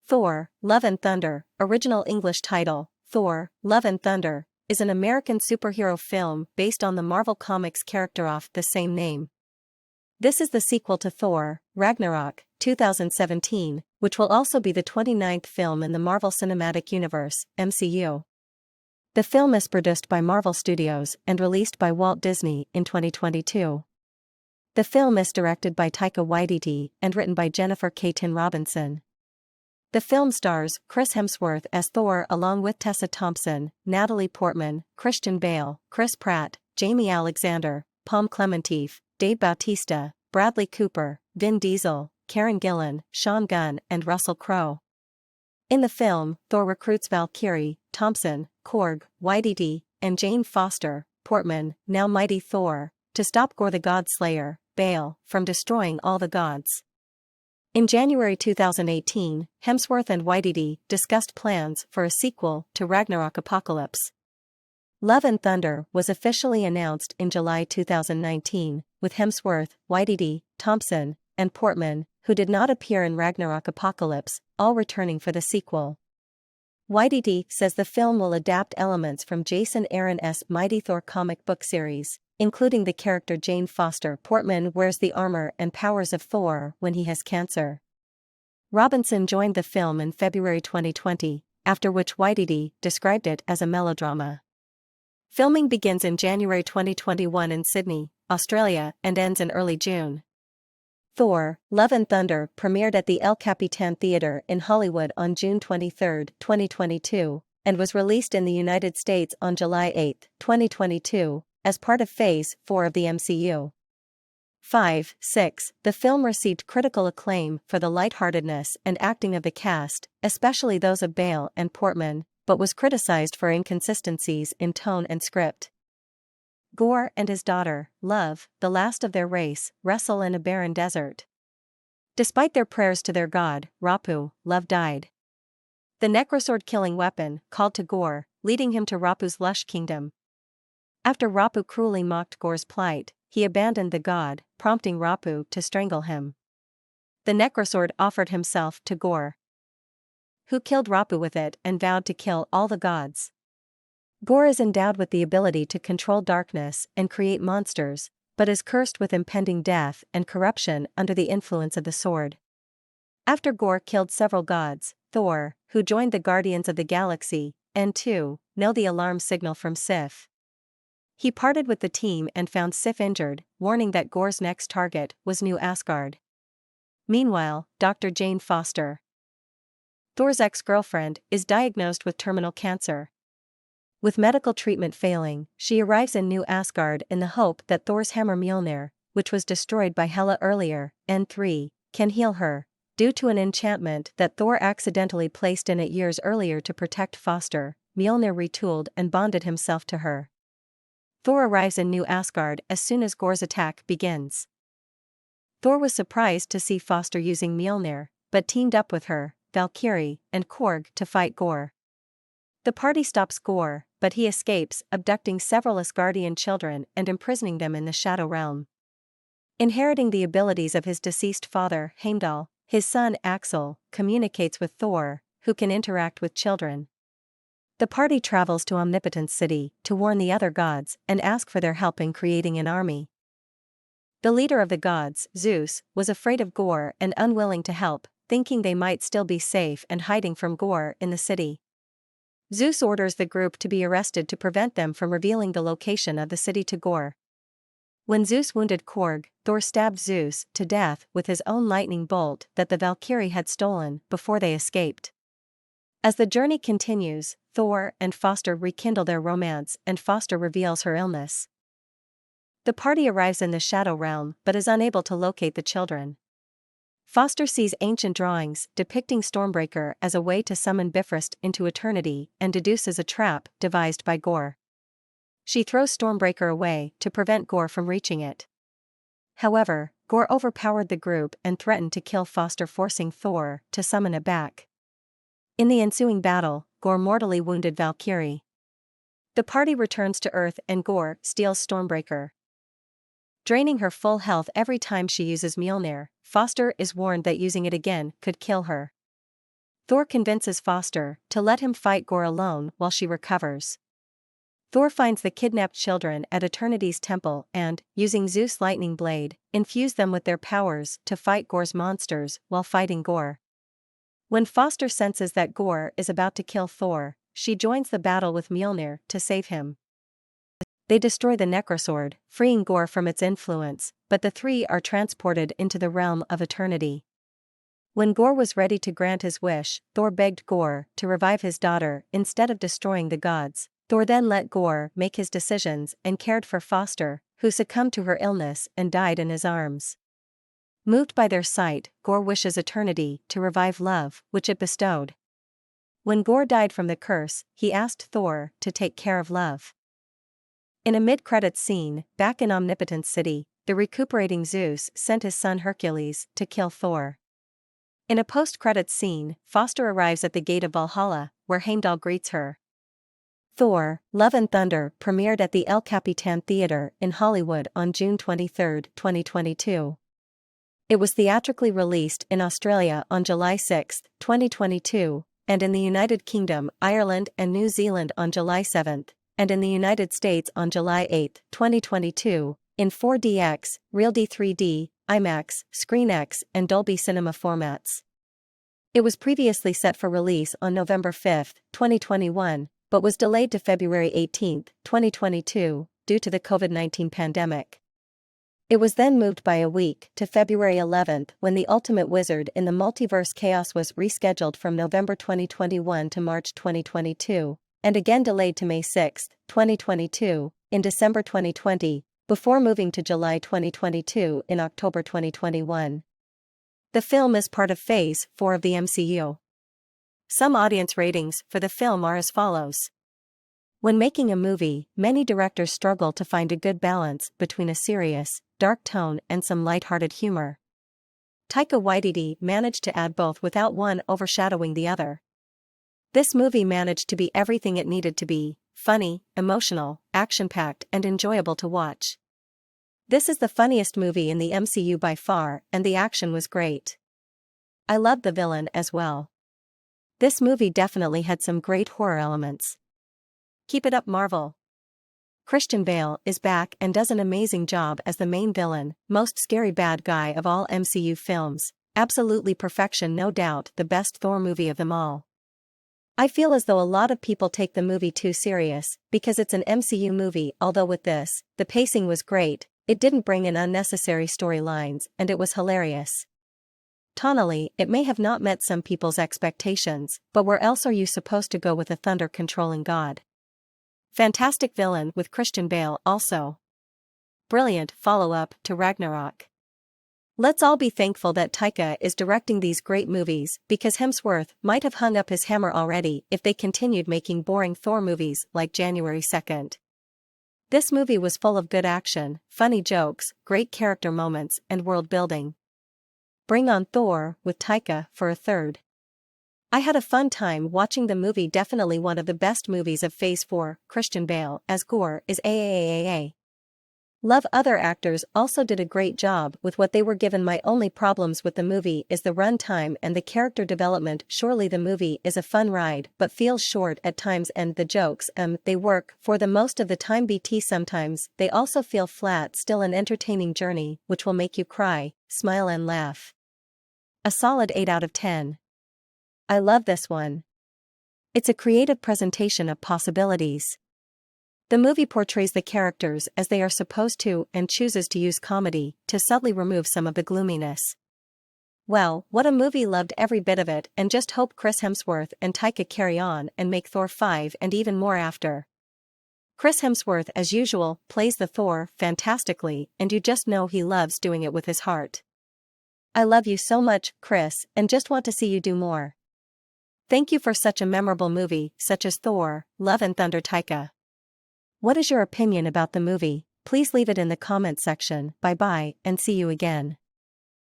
Thor, Love and Thunder, original English title, Thor, Love and Thunder, is an American superhero film based on the Marvel Comics character of the same name. This is the sequel to Thor, Ragnarok, 2017, which will also be the 29th film in the Marvel Cinematic Universe, MCU. The film is produced by Marvel Studios and released by Walt Disney in 2022. The film is directed by Taika Waititi and written by Jennifer Kaytin Robinson. The film stars Chris Hemsworth as Thor along with Tessa Thompson, Natalie Portman, Christian Bale, Chris Pratt, Jamie Alexander, Palm Clementif, Dave Bautista, Bradley Cooper, Vin Diesel, Karen Gillan, Sean Gunn and Russell Crowe. In the film, Thor recruits Valkyrie, Thompson, Korg, Waititi, and Jane Foster, Portman, now mighty Thor, to stop Gorr the God Slayer, Bale, from destroying all the gods. In January 2018, Hemsworth and Waititi discussed plans for a sequel to Ragnarok Apocalypse. Love and Thunder was officially announced in July 2019, with Hemsworth, Waititi, Thompson, and Portman, who did not appear in Ragnarok Apocalypse, all returning for the sequel. Waititi says the film will adapt elements from Jason Aaron's Mighty Thor comic book series, including the character Jane Foster. Portman wears the armor and powers of Thor when he has cancer. Robinson joined the film in February 2020, after which Waititi described it as a melodrama. Filming begins in January 2021 in Sydney, Australia, and ends in early June. Thor, Love and Thunder premiered at the El Capitan Theatre in Hollywood on June 23, 2022, and was released in the United States on July 8, 2022, as part of Phase 4 of the MCU. 6. The film received critical acclaim for the lightheartedness and acting of the cast, especially those of Bale and Portman, but was criticized for inconsistencies in tone and script. Gorr and his daughter, Love, the last of their race, wrestle in a barren desert. Despite their prayers to their god, Rapu, Love died. The Necrosword-killing weapon called to Gorr, leading him to Rapu's lush kingdom. After Rapu cruelly mocked Gorr's plight, he abandoned the god, prompting Rapu to strangle him. The Necrosword offered himself to Gorr, who killed Rapu with it and vowed to kill all the gods. Gorr is endowed with the ability to control darkness and create monsters, but is cursed with impending death and corruption under the influence of the sword. After Gorr killed several gods, Thor, who joined the Guardians of the Galaxy, N2, know the alarm signal from Sif. He parted with the team and found Sif injured, warning that Gorr's next target was New Asgard. Meanwhile, Dr. Jane Foster, Thor's ex-girlfriend, is diagnosed with terminal cancer. With medical treatment failing, she arrives in New Asgard in the hope that Thor's hammer Mjolnir, which was destroyed by Hela earlier, N3, can heal her, due to an enchantment that Thor accidentally placed in it years earlier to protect Foster. Mjolnir retooled and bonded himself to her. Thor arrives in New Asgard as soon as Gorr's attack begins. Thor was surprised to see Foster using Mjolnir, but teamed up with her, Valkyrie, and Korg to fight Gorr. The party stops Gorr, but he escapes, abducting several Asgardian children and imprisoning them in the Shadow Realm. Inheriting the abilities of his deceased father, Heimdall, his son Axel communicates with Thor, who can interact with children. The party travels to Omnipotence City to warn the other gods and ask for their help in creating an army. The leader of the gods, Zeus, was afraid of Gorr and unwilling to help, thinking they might still be safe and hiding from Gorr in the city. Zeus orders the group to be arrested to prevent them from revealing the location of the city to Gorr. When Zeus wounded Korg, Thor stabbed Zeus to death with his own lightning bolt that the Valkyrie had stolen before they escaped. As the journey continues, Thor and Foster rekindle their romance and Foster reveals her illness. The party arrives in the Shadow Realm but is unable to locate the children. Foster sees ancient drawings depicting Stormbreaker as a way to summon Bifrost into eternity and deduces a trap devised by Gorr. She throws Stormbreaker away to prevent Gorr from reaching it. However, Gorr overpowered the group and threatened to kill Foster, forcing Thor to summon it back. In the ensuing battle, Gorr mortally wounded Valkyrie. The party returns to Earth and Gorr steals Stormbreaker, draining her full health every time she uses Mjolnir. Foster is warned that using it again could kill her. Thor convinces Foster to let him fight Gore alone while she recovers. Thor finds the kidnapped children at Eternity's temple and, using Zeus' lightning blade, infuse them with their powers to fight Gore's monsters while fighting Gore. When Foster senses that Gore is about to kill Thor, she joins the battle with Mjolnir to save him. They destroy the Necrosword, freeing Gore from its influence, but the three are transported into the realm of Eternity. When Gore was ready to grant his wish, Thor begged Gore to revive his daughter instead of destroying the gods. Thor then let Gore make his decisions and cared for Foster, who succumbed to her illness and died in his arms. Moved by their sight, Gore wishes Eternity to revive love, which it bestowed. When Gore died from the curse, he asked Thor to take care of love. In a mid-credits scene, back in Omnipotence City, the recuperating Zeus sent his son Hercules to kill Thor. In a post-credits scene, Foster arrives at the gate of Valhalla, where Heimdall greets her. Thor, Love and Thunder premiered at the El Capitan Theater in Hollywood on June 23, 2022. It was theatrically released in Australia on July 6, 2022, and in the United Kingdom, Ireland and New Zealand on July 7, and in the United States on July 8, 2022, in 4DX, RealD 3D, IMAX, ScreenX, and Dolby Cinema formats. It was previously set for release on November 5, 2021, but was delayed to February 18, 2022, due to the COVID-19 pandemic. It was then moved by a week to February 11 when The Ultimate Wizard in the Multiverse Chaos was rescheduled from November 2021 to March 2022, and again delayed to May 6, 2022, in December 2020, before moving to July 2022 in October 2021. The film is part of Phase 4 of the MCU. Some audience ratings for the film are as follows. When making a movie, many directors struggle to find a good balance between a serious, dark tone and some lighthearted humor. Taika Waititi managed to add both without one overshadowing the other. This movie managed to be everything it needed to be: funny, emotional, action-packed, and enjoyable to watch. This is the funniest movie in the MCU by far, and the action was great. I loved the villain as well. This movie definitely had some great horror elements. Keep it up, Marvel. Christian Bale is back and does an amazing job as the main villain, most scary bad guy of all MCU films. Absolutely perfection, no doubt the best Thor movie of them all. I feel as though a lot of people take the movie too serious, because it's an MCU movie, although with this, the pacing was great, it didn't bring in unnecessary storylines, and it was hilarious. Tonally, it may have not met some people's expectations, but where else are you supposed to go with a thunder-controlling god? Fantastic villain with Christian Bale also. Brilliant follow-up to Ragnarok. Let's all be thankful that Taika is directing these great movies, because Hemsworth might have hung up his hammer already if they continued making boring Thor movies like January 2nd. This movie was full of good action, funny jokes, great character moments, and world building. Bring on Thor with Taika for a third. I had a fun time watching the movie, definitely one of the best movies of Phase 4. Christian Bale as Gore is AAAA. Love other actors also did a great job with what they were given. My only problems with the movie is the runtime and the character development. Surely the movie is a fun ride but feels short at times, and the jokes they work for the most of the time, but sometimes they also feel flat. Still an entertaining journey which will make you cry, smile and laugh. A solid 8 out of 10. I love this one. It's a creative presentation of possibilities. The movie portrays the characters as they are supposed to and chooses to use comedy to subtly remove some of the gloominess. Well, what a movie, loved every bit of it, and just hope Chris Hemsworth and Taika carry on and make Thor 5 and even more after. Chris Hemsworth, as usual, plays the Thor fantastically, and you just know he loves doing it with his heart. I love you so much, Chris, and just want to see you do more. Thank you for such a memorable movie, such as Thor, Love and Thunder. Taika. What is your opinion about the movie? Please leave it in the comment section. Bye bye, and see you again.